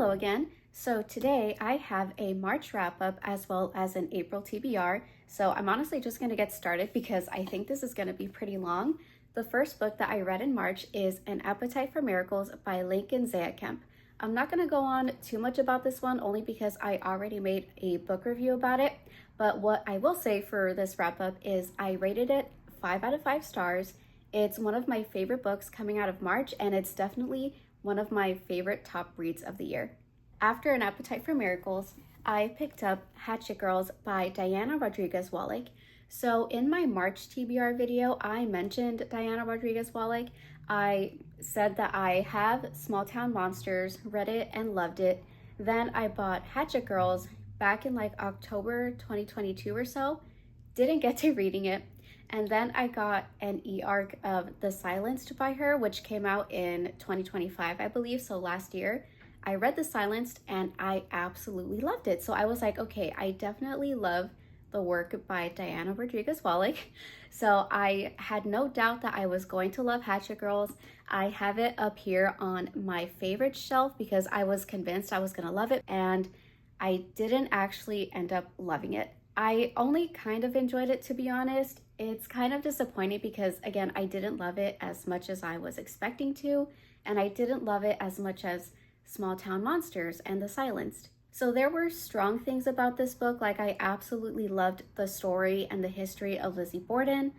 Hello again. So today I have a March wrap up as well as an April TBR. So I'm honestly just going to get started because I think this is going to be pretty long. The first book that I read in March is An Appetite for Miracles by Lincoln Zayacamp. I'm not going to go on too much about this one only because I already made a book review about it. But what I will say for this wrap up is I rated it 5 out of 5 stars. It's one of my favorite books coming out of March, and it's definitely one of my favorite top reads of the year. After An Appetite for Miracles, I picked up Hatchet Girls by Diana Rodriguez Wallach. So in my March TBR video, I mentioned Diana Rodriguez Wallach. I said that I have Small Town Monsters, read it and loved it. Then I bought Hatchet Girls back in like October 2022 or so. Didn't get to reading it. And then I got an e-arc of The Silenced by her, which came out in 2025, I believe, so last year. I read The Silenced and I absolutely loved it. So I was like, okay, I definitely love the work by Diana Rodriguez Wallach. So I had no doubt that I was going to love Hatchet Girls. I have it up here on my favorite shelf because I was convinced I was gonna love it, and I didn't actually end up loving it. I only kind of enjoyed it, to be honest. It's kind of disappointing because, again, I didn't love it as much as I was expecting to, and I didn't love it as much as Small Town Monsters and The Silenced. So there were strong things about this book, like I absolutely loved the story and the history of Lizzie Borden.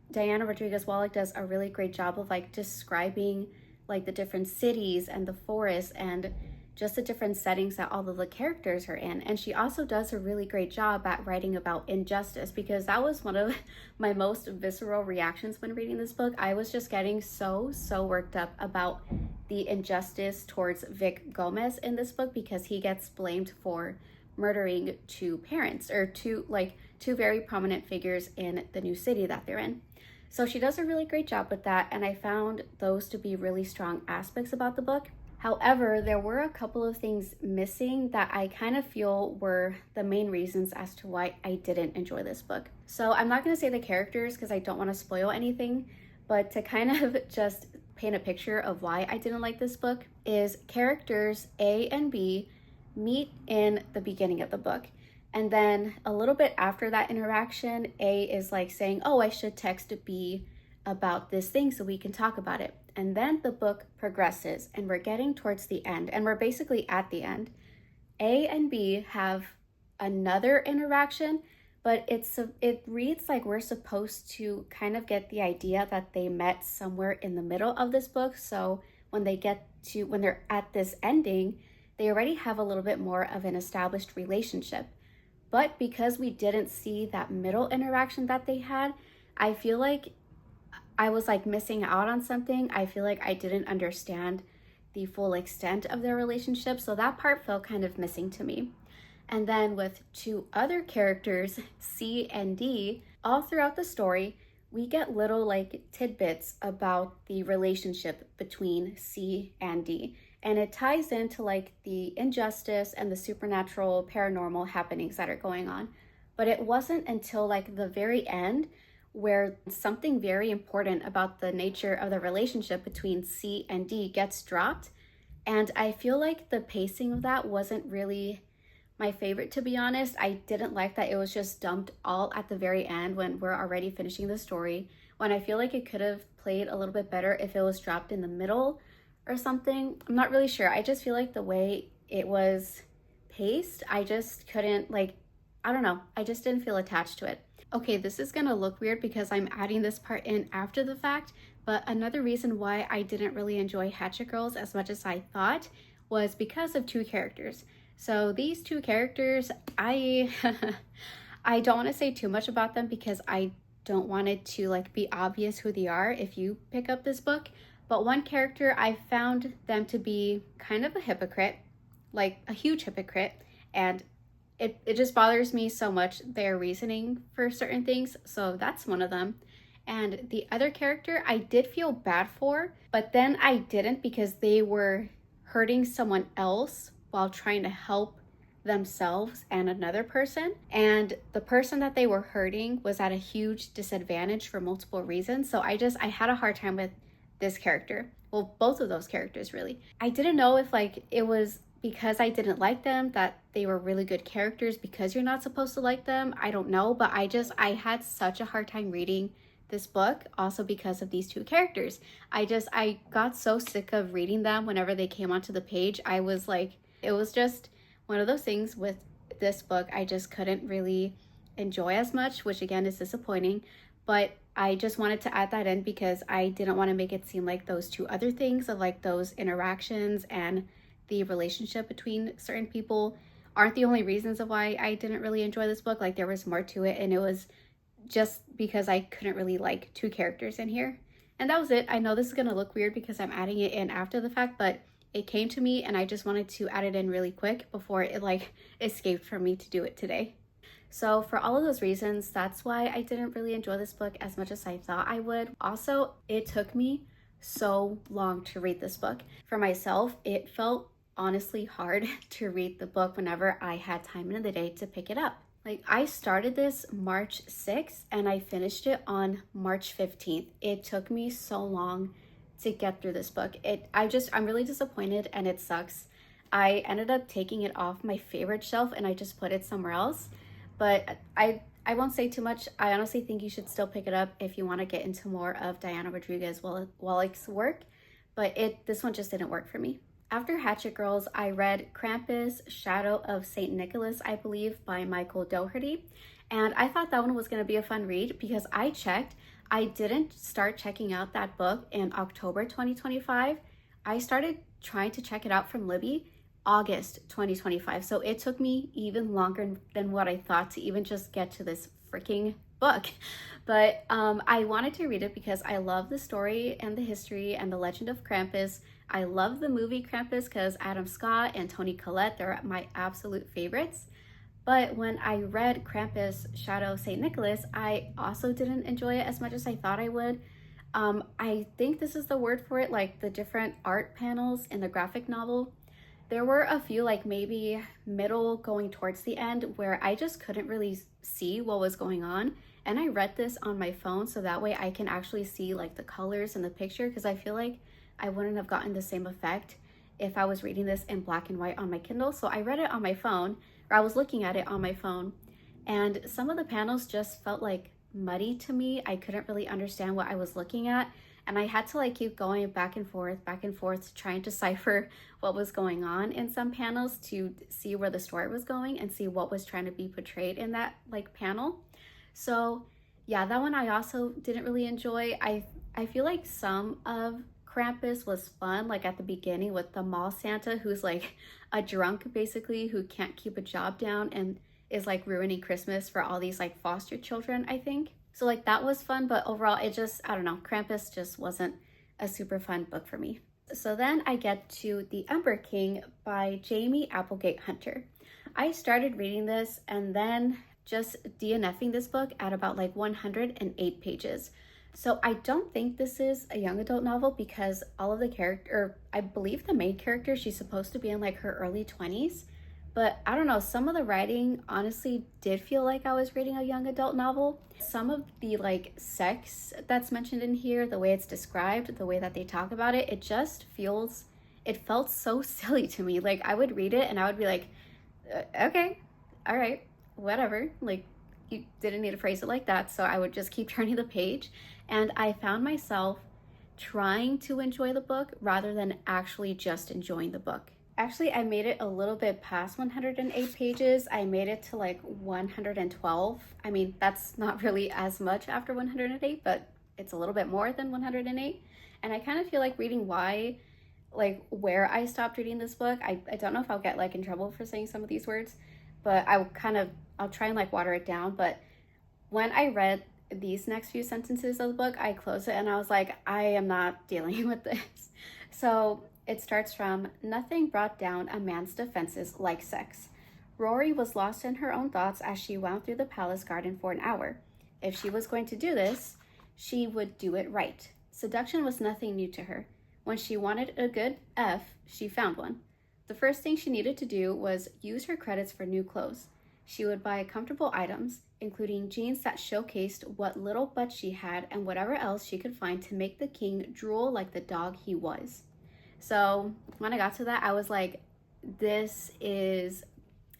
Diana Rodriguez Wallach does a really great job of like describing like the different cities and the forests and just the different settings that all of the characters are in. And she also does a really great job at writing about injustice, because that was one of my most visceral reactions when reading this book. I was just getting so worked up about the injustice towards Vic Gomez in this book, because he gets blamed for murdering two parents, or two very prominent figures in the new city that they're in. So she does a really great job with that, and I found those to be really strong aspects about the book. However, there were a couple of things missing that I kind of feel were the main reasons as to why I didn't enjoy this book. So I'm not going to say the characters because I don't want to spoil anything, but to kind of just paint a picture of why I didn't like this book is characters A and B meet in the beginning of the book. And then a little bit after that interaction, A is like saying, oh, I should text B about this thing so we can talk about it. And then the book progresses and we're getting towards the end, and we're basically at the end. A and B have another interaction, but it reads like we're supposed to kind of get the idea that they met somewhere in the middle of this book. So when they're at this ending, they already have a little bit more of an established relationship. But because we didn't see that middle interaction that they had, I feel like I was like missing out on something. I feel like I didn't understand the full extent of their relationship. So that part felt kind of missing to me. And then with two other characters, C and D, all throughout the story, we get little like tidbits about the relationship between C and D. And it ties into like the injustice and the supernatural paranormal happenings that are going on. But it wasn't until like the very end where something very important about the nature of the relationship between C and D gets dropped. And I feel like the pacing of that wasn't really my favorite, to be honest. I didn't like that it was just dumped all at the very end when we're already finishing the story, when I feel like it could have played a little bit better if it was dropped in the middle or something. I'm not really sure. I just feel like the way it was paced, I just couldn't I don't know. I just didn't feel attached to it. Okay, this is gonna look weird because I'm adding this part in after the fact, but another reason why I didn't really enjoy Hatchet Girls as much as I thought was because of two characters. So these two characters, I don't want to say too much about them because I don't want it to like be obvious who they are if you pick up this book. But one character, I found them to be kind of a hypocrite, like a huge hypocrite, and it just bothers me so much, their reasoning for certain things. So that's one of them. And the other character I did feel bad for, but then I didn't, because they were hurting someone else while trying to help themselves and another person. And the person that they were hurting was at a huge disadvantage for multiple reasons. So I had a hard time with this character. Well, both of those characters, really. I didn't know if like it was because I didn't like them, that they were really good characters because you're not supposed to like them. I don't know, but I had such a hard time reading this book also because of these two characters. I got so sick of reading them whenever they came onto the page. I was like, it was just one of those things with this book I just couldn't really enjoy as much, which again is disappointing, but I just wanted to add that in because I didn't want to make it seem like those two other things of like those interactions and the relationship between certain people aren't the only reasons of why I didn't really enjoy this book. Like there was more to it, and it was just because I couldn't really like two characters in here. And that was it. I know this is gonna look weird because I'm adding it in after the fact, but it came to me and I just wanted to add it in really quick before it like escaped from me to do it today. So for all of those reasons, that's why I didn't really enjoy this book as much as I thought I would. Also, it took me so long to read this book. For myself, it felt honestly hard to read the book whenever I had time in the day to pick it up. Like I started this March 6th and I finished it on March 15th. It took me so long to get through this book. I'm really disappointed and it sucks. I ended up taking it off my favorite shelf and I just put it somewhere else. But I won't say too much. I honestly think you should still pick it up if you want to get into more of Diana Rodriguez Wallach's work. But this one just didn't work for me. After Hatchet Girls, I read Krampus, Shadow of St. Nicholas, I believe, by Michael Dougherty. And I thought that one was going to be a fun read because I checked. I didn't start checking out that book in October 2025. I started trying to check it out from Libby August 2025. So it took me even longer than what I thought to even just get to this freaking book. But I wanted to read it because I love the story and the history and the legend of Krampus. I love the movie Krampus because Adam Scott and Toni Collette, they're my absolute favorites. But when I read Krampus, Shadow of St. Nicholas, I also didn't enjoy it as much as I thought I would. I think this is the word for it, like the different art panels in the graphic novel. There were a few, like maybe middle going towards the end, where I just couldn't really see what was going on. And I read this on my phone so that way I can actually see like the colors in the picture, because I feel like I wouldn't have gotten the same effect if I was reading this in black and white on my Kindle. So I read it on my phone, or I was looking at it on my phone, and some of the panels just felt like muddy to me. I couldn't really understand what I was looking at, and I had to like keep going back and forth, trying to decipher what was going on in some panels to see where the story was going and see what was trying to be portrayed in that like panel. So yeah, that one I also didn't really enjoy. I feel like some of Krampus was fun, like at the beginning with the mall Santa who's like a drunk basically, who can't keep a job down and is like ruining Christmas for all these like foster children, I think. So like that was fun, but overall it just, I don't know, Krampus just wasn't a super fun book for me. So then I get to The Ember King by Jamie Applegate Hunter. I started reading this and then just DNFing this book at about like 108 pages. So I don't think this is a young adult novel because all of the I believe the main character, she's supposed to be in like her early 20s. But I don't know, some of the writing honestly did feel like I was reading a young adult novel. Some of the like sex that's mentioned in here, the way it's described, the way that they talk about it, it felt so silly to me. Like I would read it and I would be like, okay, all right, whatever. Like you didn't need to phrase it like that. So I would just keep turning the page. And I found myself trying to enjoy the book rather than actually just enjoying the book. Actually, I made it a little bit past 108 pages. I made it to like 112. I mean, that's not really as much after 108, but it's a little bit more than 108. And I kind of feel like reading where I stopped reading this book. I don't know if I'll get like in trouble for saying some of these words, but I'll try and like water it down. But when I read these next few sentences of the book, I closed it and I was like, I am not dealing with this. So it starts from, nothing brought down a man's defenses like sex. Rory was lost in her own thoughts as she wound through the palace garden for an hour. If she was going to do this, she would do it right. Seduction was nothing new to her. When she wanted a good F, she found one. The first thing she needed to do was use her credits for new clothes. She would buy comfortable items, including jeans that showcased what little butt she had and whatever else she could find to make the king drool like the dog he was. So when I got to that, I was like, this is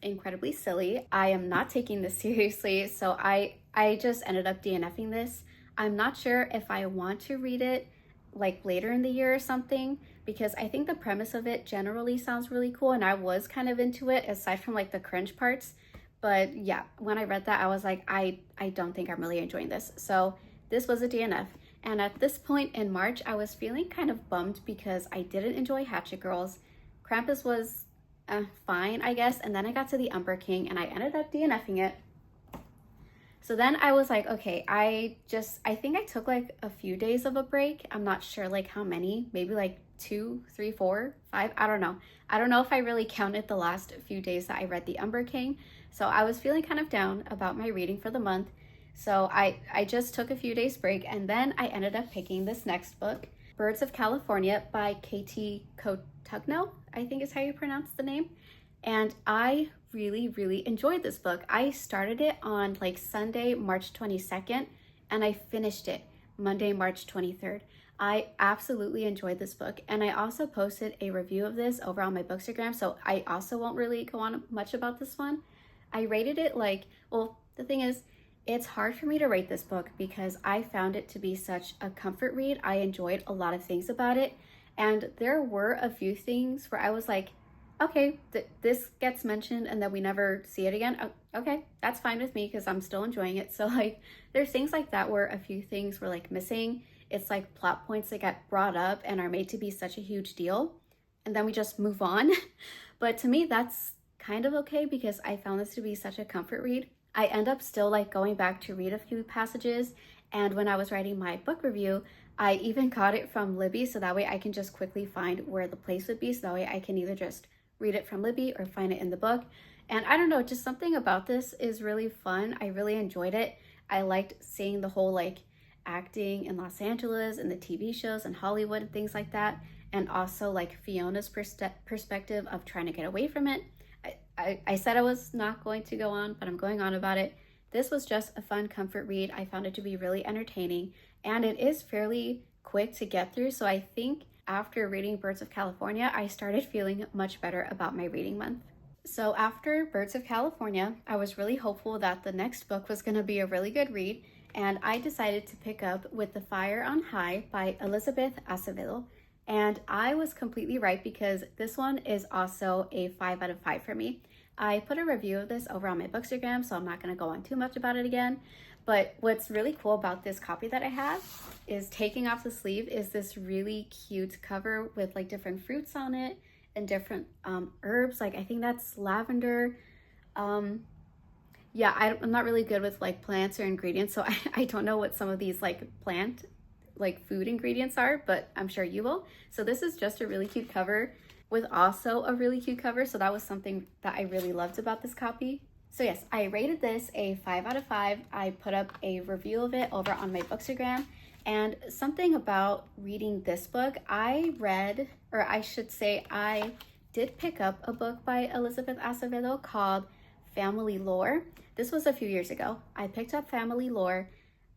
incredibly silly. I am not taking this seriously, so I just ended up DNFing this. I'm not sure if I want to read it like later in the year or something, because I think the premise of it generally sounds really cool and I was kind of into it aside from like the cringe parts. But yeah, when I read that, I was like, I don't think I'm really enjoying this. So this was a DNF. And at this point in March, I was feeling kind of bummed because I didn't enjoy Hatchet Girls. Krampus was fine, I guess. And then I got to the Umber King and I ended up DNFing it. So then I was like, okay, I think I took like a few days of a break. I'm not sure like how many, maybe like 2, 3, 4, 5. I don't know. I don't know if I really counted the last few days that I read the Umber King. So I was feeling kind of down about my reading for the month. So I just took a few days break and then I ended up picking this next book, Birds of California by Katie Cotugno, I think is how you pronounce the name. And I really enjoyed this book. I started it on like Sunday, March 22nd, and I finished it Monday, March 23rd. I absolutely enjoyed this book. And I also posted a review of this over on my Bookstagram, so I also won't really go on much about this one. I rated it like, well, the thing is, it's hard for me to rate this book because I found it to be such a comfort read. I enjoyed a lot of things about it. And there were a few things where I was like, okay, this gets mentioned and then we never see it again. Oh, okay, that's fine with me because I'm still enjoying it. So like, there's things like that where a few things were like missing. It's like plot points that get brought up and are made to be such a huge deal. And then we just move on. But to me, that's kind of okay because I found this to be such a comfort read. I end up still like going back to read a few passages. And when I was writing my book review, I even got it from Libby. So that way I can just quickly find where the place would be. So that way I can either just read it from Libby or find it in the book. And I don't know, just something about this is really fun. I really enjoyed it. I liked seeing the whole like acting in Los Angeles and the TV shows and Hollywood and things like that. And also like Fiona's perspective of trying to get away from it. I said I was not going to go on, but I'm going on about it. This was just a fun comfort read. I found it to be really entertaining and it is fairly quick to get through. So I think after reading Birds of California, I started feeling much better about my reading month. So after Birds of California, I was really hopeful that the next book was going to be a really good read, and I decided to pick up With the Fire on High by Elizabeth Acevedo. And I was completely right because this one is also a 5 out of 5 for me. I put a review of this over on my Bookstagram, so I'm not going to go on too much about it again. But what's really cool about this copy that I have is taking off the sleeve is this really cute cover with like different fruits on it and different herbs. Like I think that's lavender. Yeah, I'm not really good with like plants or ingredients, so I don't know what some of these like plant like food ingredients are, but I'm sure you will. So this is just a really cute cover with also a really cute cover. So that was something that I really loved about this copy. So yes, I rated this a 5 out of 5. I put up a review of it over on my Bookstagram. And something about reading this book, I read, or I should say I did pick up a book by Elizabeth Acevedo called Family Lore. This was a few years ago. I picked up Family Lore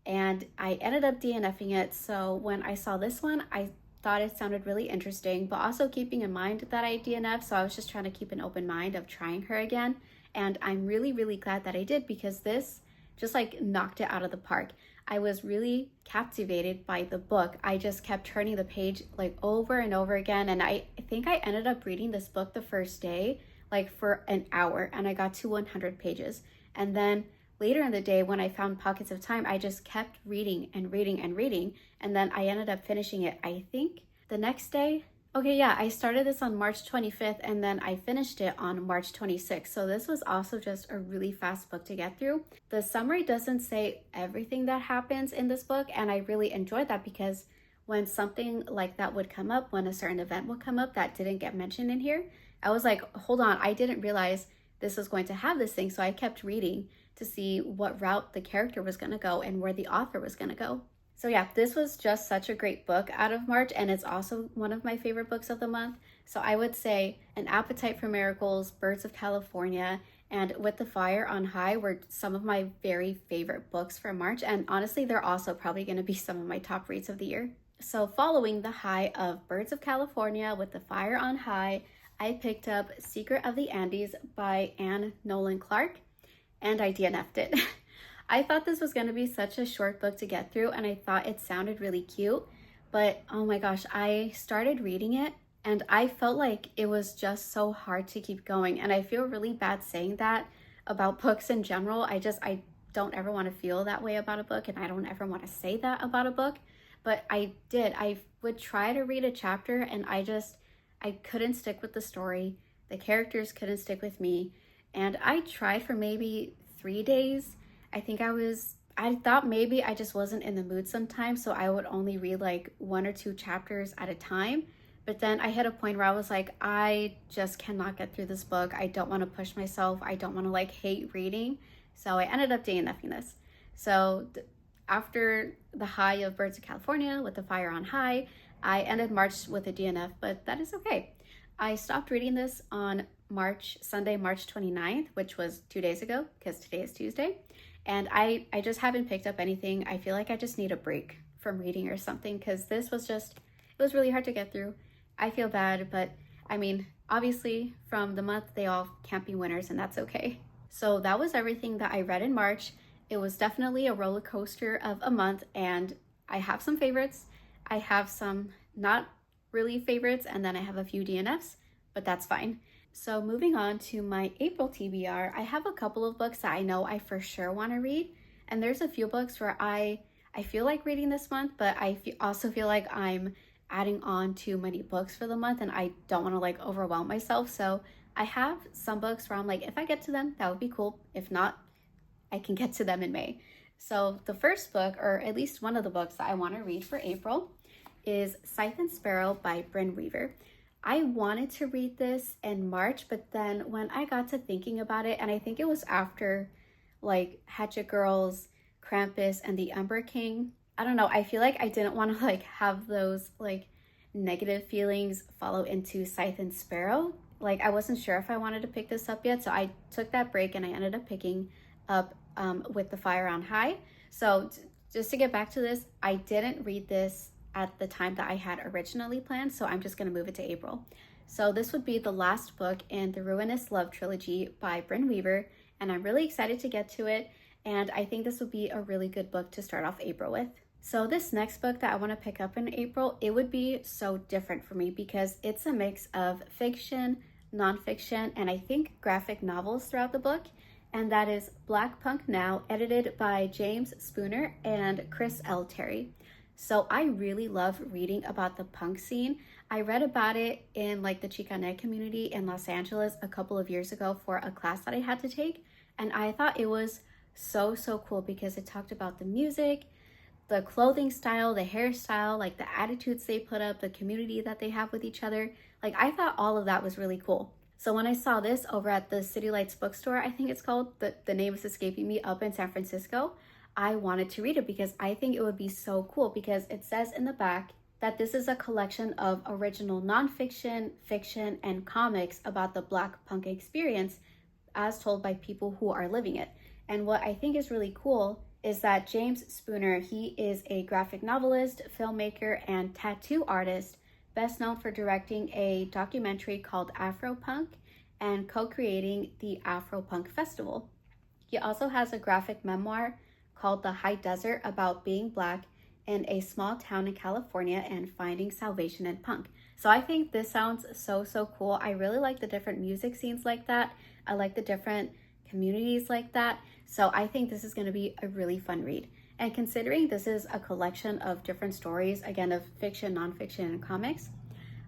and I ended up DNFing it. So when I saw this one, I thought it sounded really interesting, but also keeping in mind that I DNF. So I was just trying to keep an open mind of trying her again. And I'm really glad that I did because this just like knocked it out of the park. I was really captivated by the book. I just kept turning the page like over and over again. And I think I ended up reading this book the first day, like for an hour, and I got to 100 pages. And then later in the day, when I found pockets of time, I just kept reading and reading and reading. And then I ended up finishing it, I think, the next day. Okay, yeah, I started this on March 25th and then I finished it on March 26th. So this was also just a really fast book to get through. The summary doesn't say everything that happens in this book, and I really enjoyed that because when something like that would come up, when a certain event would come up that didn't get mentioned in here, I was like, hold on, I didn't realize this was going to have this thing. So I kept reading to see what route the character was going to go and where the author was going to go. So yeah, this was just such a great book out of March, and it's also one of my favorite books of the month. So I would say An Appetite for Miracles, Birds of California, and With the Fire on High were some of my very favorite books for March, and honestly, they're also probably going to be some of my top reads of the year. So following the high of Birds of California, With the Fire on High, I picked up Secret of the Andes by Anne Nolan Clark, and I DNF'd it. I thought this was going to be such a short book to get through, and I thought it sounded really cute, but oh my gosh, I started reading it and I felt like it was just so hard to keep going, and I feel really bad saying that about books in general. I don't ever want to feel that way about a book, and I don't ever want to say that about a book, but I would try to read a chapter and I couldn't stick with the story. The characters couldn't stick with me, and I tried for maybe 3 days. I thought maybe I just wasn't in the mood sometimes, so I would only read like 1 or 2 chapters at a time. But then I hit a point where I was like, I just cannot get through this book. I don't want to push myself. I don't want to like hate reading. So I ended up DNFing this. So after the high of Birds of California with the Fire on High, I ended March with a DNF, but that is okay. I stopped reading this on Sunday, March 29th, which was 2 days ago because today is Tuesday. And I just haven't picked up anything. I feel like I just need a break from reading or something, because this was it was really hard to get through. I feel bad, but I mean, obviously from the month, they all can't be winners, and that's okay. So that was everything that I read in March. It was definitely a roller coaster of a month, and I have some favorites. I have some not really favorites, and then I have a few DNFs, but that's fine. So moving on to my April TBR, I have a couple of books that I know I for sure want to read, and there's a few books where I feel like reading this month, but also feel like I'm adding on too many books for the month, and I don't want to like overwhelm myself. So I have some books where I'm like, if I get to them, that would be cool. If not, I can get to them in May. So the first book, or at least one of the books that I want to read for April, is Scythe and Sparrow by Bryn Weaver. I wanted to read this in March, but then when I got to thinking about it, and I think it was after like Hatchet Girls, Krampus, and the Ember King, I don't know, I feel like I didn't want to like have those like negative feelings follow into Scythe and Sparrow. Like I wasn't sure if I wanted to pick this up yet, so I took that break and I ended up picking up with the Fire on High. So just to get back to this, I didn't read this at the time that I had originally planned, so I'm just going to move it to April. So this would be the last book in the Ruinous Love trilogy by Bryn Weaver, and I'm really excited to get to it, and I think this would be a really good book to start off April with. So this next book that I want to pick up in April, it would be so different for me because it's a mix of fiction, nonfiction, and I think graphic novels throughout the book, and that is Black Punk Now, edited by James Spooner and Chris L. Terry. So I really love reading about the punk scene. I read about it in like the Chicane community in Los Angeles a couple of years ago for a class that I had to take, and I thought it was so cool because it talked about the music, the clothing style, the hairstyle, like the attitudes they put up, the community that they have with each other. Like I thought all of that was really cool. So when I saw this over at the City Lights bookstore, I think it's called, the name is escaping me, up in San Francisco, I wanted to read it because I think it would be so cool, because it says in the back that this is a collection of original nonfiction, fiction, and comics about the Black punk experience as told by people who are living it. And what I think is really cool is that James Spooner, he is a graphic novelist, filmmaker, and tattoo artist, best known for directing a documentary called Afropunk and co-creating the Afropunk Festival. He also has a graphic memoir called The High Desert about being Black in a small town in California and finding salvation in punk. So I think this sounds so cool. I really like the different music scenes like that. I like the different communities like that. So I think this is going to be a really fun read. And considering this is a collection of different stories, again, of fiction, nonfiction, and comics,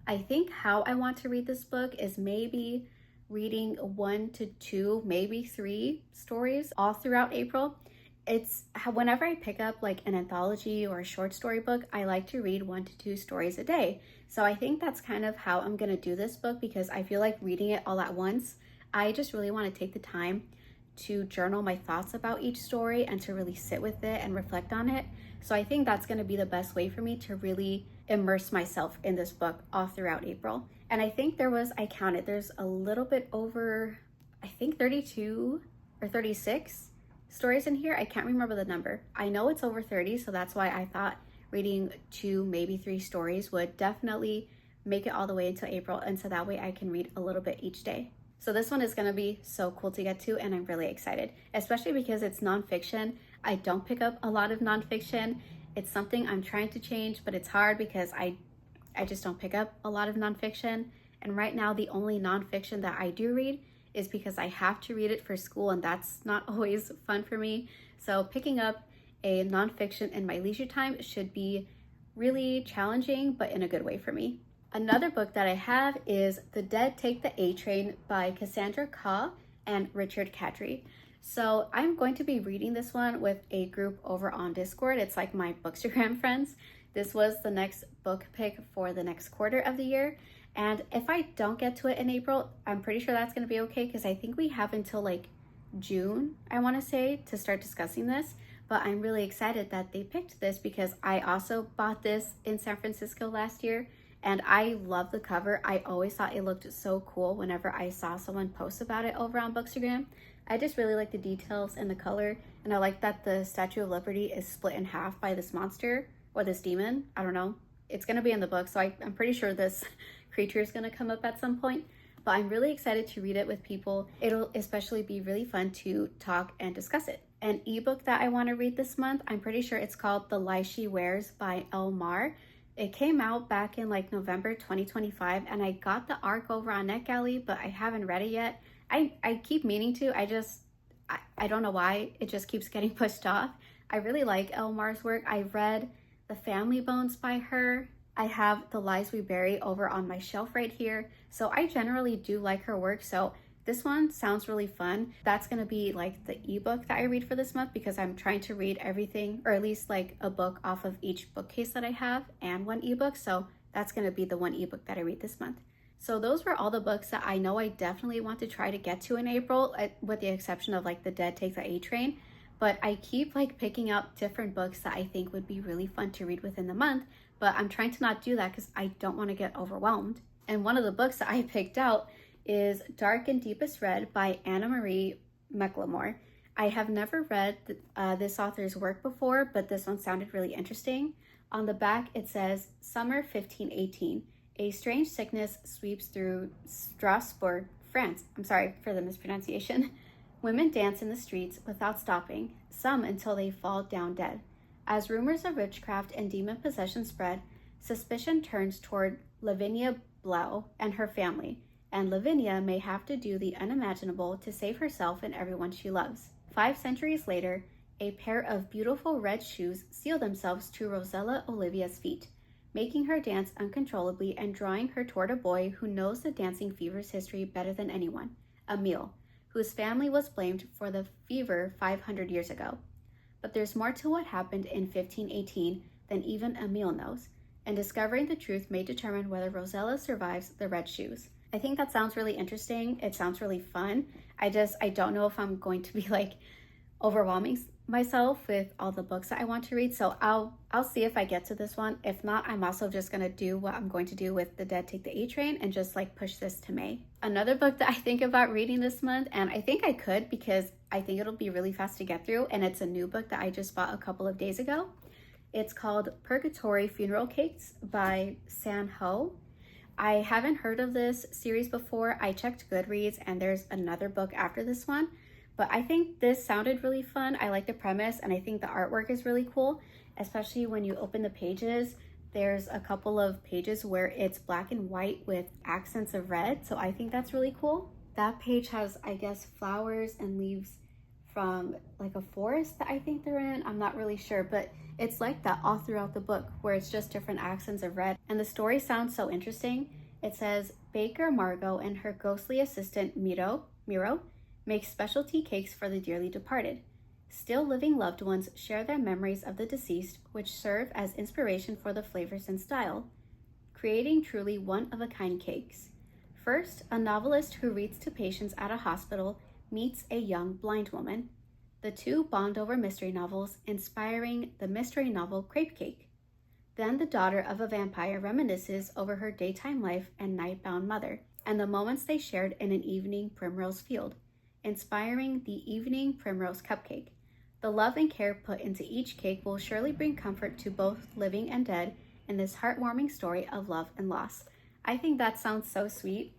I think how I want to read this book is maybe reading 1 to 2, maybe 3 stories all throughout April. It's whenever I pick up like an anthology or a short story book, I like to read 1 to 2 stories a day. So I think that's kind of how I'm going to do this book, because I feel like reading it all at once, I just really want to take the time to journal my thoughts about each story and to really sit with it and reflect on it. So I think that's going to be the best way for me to really immerse myself in this book all throughout April. And I think I counted, there's a little bit over, I think 32 or 36 stories in here. I can't remember the number. I know it's over 30, so that's why I thought reading 2, maybe 3 stories would definitely make it all the way until April, and so that way I can read a little bit each day. So this one is going to be so cool to get to, and I'm really excited, especially because it's nonfiction. I don't pick up a lot of nonfiction. It's something I'm trying to change, but it's hard because I just don't pick up a lot of nonfiction. And right now, the only nonfiction that I do read is because I have to read it for school, and that's not always fun for me. So picking up a nonfiction in my leisure time should be really challenging, but in a good way for me. Another book that I have is The Dead Take the A Train by Cassandra Khaw and Richard Kadrey. So I'm going to be reading this one with a group over on Discord. It's like my Bookstagram friends. This was the next book pick for the next quarter of the year. And if I don't get to it in April, I'm pretty sure that's going to be okay, because I think we have until like June, I want to say, to start discussing this. But I'm really excited that they picked this because I also bought this in San Francisco last year. And I love the cover. I always thought it looked so cool whenever I saw someone post about it over on Bookstagram. I just really like the details and the color. And I like that the Statue of Liberty is split in half by this monster or this demon. I don't know. It's going to be in the book, so I'm pretty sure this creature is going to come up at some point. But I'm really excited to read it with people. It'll especially be really fun to talk and discuss it. An ebook that I want to read this month, I'm pretty sure it's called The Lie She Wears by El Mar. It came out back in like November 2025, and I got the ARC over on NetGalley, but I haven't read it yet. I keep meaning to. I don't know why. It just keeps getting pushed off. I really like El Mar's work. I read The Family Bones by her. I have The Lies We Bury over on my shelf right here. So I generally do like her work. So this one sounds really fun. That's going to be like the ebook that I read for this month, because I'm trying to read everything, or at least like a book off of each bookcase that I have and one ebook. So that's going to be the one ebook that I read this month. So those were all the books that I know I definitely want to try to get to in April, with the exception of like The Dead Take the A Train. But I keep like picking up different books that I think would be really fun to read within the month. But I'm trying to not do that because I don't want to get overwhelmed. And one of the books that I picked out is Dark and Deepest Red by Anna Marie McLemore. I have never read this author's work before, but this one sounded really interesting. On the back, it says, Summer 1518. A strange sickness sweeps through Strasbourg, France. I'm sorry for the mispronunciation. Women dance in the streets without stopping, some until they fall down dead. As rumors of witchcraft and demon possession spread, suspicion turns toward Lavinia Blau and her family, and Lavinia may have to do the unimaginable to save herself and everyone she loves. 5 centuries later, a pair of beautiful red shoes seal themselves to Rosella Olivia's feet, making her dance uncontrollably and drawing her toward a boy who knows the dancing fever's history better than anyone, Emile, whose family was blamed for the fever 500 years ago. But there's more to what happened in 1518 than even Emile knows, and discovering the truth may determine whether Rosella survives the red shoes. I think that sounds really interesting. It sounds really fun. I don't know if I'm going to be like overwhelming myself with all the books that I want to read. So I'll see if I get to this one. If not, I'm also just going to do what I'm going to do with The Dead Take the A Train and just like push this to May. Another book that I think about reading this month, and I think I could because I think it'll be really fast to get through, and it's a new book that I just bought a couple of days ago. It's called Purgatory Funeral Cakes by San Ho. I haven't heard of this series before. I checked Goodreads and there's another book after this one, but I think this sounded really fun. I like the premise and I think the artwork is really cool, especially when you open the pages. There's a couple of pages where it's black and white with accents of red, so I think that's really cool. That page has, I guess, flowers and leaves from like a forest that I think they're in. I'm not really sure, but it's like that all throughout the book where it's just different accents of red. And the story sounds so interesting. It says, Baker Margot and her ghostly assistant Miro make specialty cakes for the dearly departed. Still living loved ones share their memories of the deceased, which serve as inspiration for the flavors and style, creating truly one-of-a-kind cakes. First, a novelist who reads to patients at a hospital meets a young blind woman. The two bond over mystery novels, inspiring the mystery novel Crepe Cake. Then the daughter of a vampire reminisces over her daytime life and night-bound mother, and the moments they shared in an evening primrose field, inspiring the evening primrose cupcake. The love and care put into each cake will surely bring comfort to both living and dead in this heartwarming story of love and loss. I think that sounds so sweet.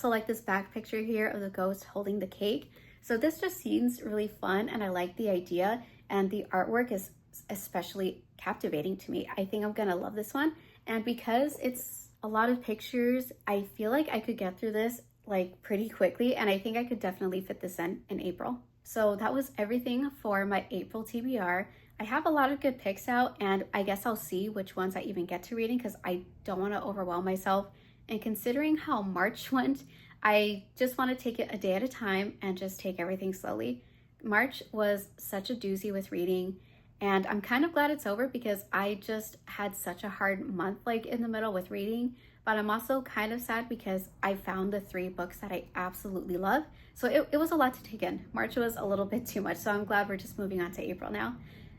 So like this back picture here of the ghost holding the cake. So this just seems really fun and I like the idea, and the artwork is especially captivating to me. I think I'm gonna love this one. And because it's a lot of pictures, I feel like I could get through this like pretty quickly, and I think I could definitely fit this in April. So that was everything for my April TBR. I have a lot of good picks out, and I guess I'll see which ones I even get to reading because I don't want to overwhelm myself. And considering how March went, I just want to take it a day at a time and just take everything slowly. March was such a doozy with reading, and I'm kind of glad it's over because I just had such a hard month like in the middle with reading. But I'm also kind of sad because I found the 3 books that I absolutely love. So it was a lot to take in. March was a little bit too much, so I'm glad we're just moving on to April now.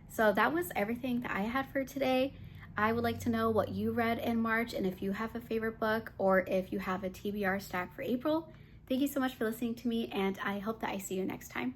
So that was everything that I had for today. I would like to know what you read in March and if you have a favorite book or if you have a TBR stack for April. Thank you so much for listening to me, and I hope that I see you next time.